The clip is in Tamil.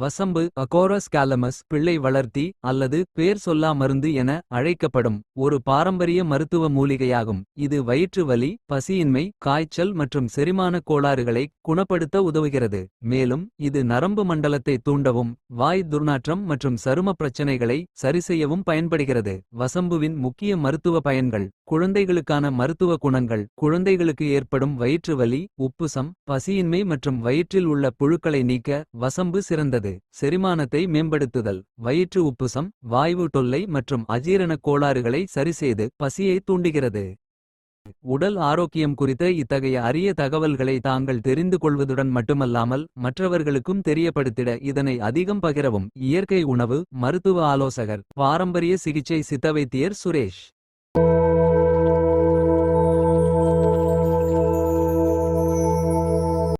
வசம்பு அகோரஸ் காலமஸ் பிள்ளை வளர்த்தி அல்லது பேர் சொல்லா மருந்து என அழைக்கப்படும் ஒரு பாரம்பரிய மருத்துவ மூலிகையாகும். இது வயிற்று வலி, பசியின்மை, காய்ச்சல் மற்றும் செரிமானக் கோளாறுகளை குணப்படுத்த உதவுகிறது. மேலும் இது நரம்பு மண்டலத்தை தூண்டவும் வாய் துர்நாற்றம் மற்றும் சரும பிரச்சனைகளை சரிசெய்யவும் பயன்படுகிறது. வசம்புவின் முக்கிய மருத்துவ பயன்கள். குழந்தைகளுக்கான மருத்துவ குணங்கள். குழந்தைகளுக்கு ஏற்படும் வயிற்று வலி, உப்புசம், பசியின்மை மற்றும் வயிற்றில் உள்ள புழுக்களை நீக்க வசம்பு சிறந்தது. செரிமானத்தை மேம்படுத்துதல். வயிற்று உப்புசம், வாய்வு தொல்லை மற்றும் அஜீரணக் கோளாறுகளை சரிசெய்து பசியை தூண்டுகிறது. உடல் ஆரோக்கியம் குறித்த இத்தகைய அரிய தகவல்களை தாங்கள் தெரிந்து கொள்வதுடன் மட்டுமல்லாமல் மற்றவர்களுக்கும் தெரியப்படுத்திட இதனை அதிகம் பகிரவும். இயற்கை உணவு மருத்துவ ஆலோசகர், பாரம்பரிய சிகிச்சை சித்தவைத்தியர் சுரேஷ்.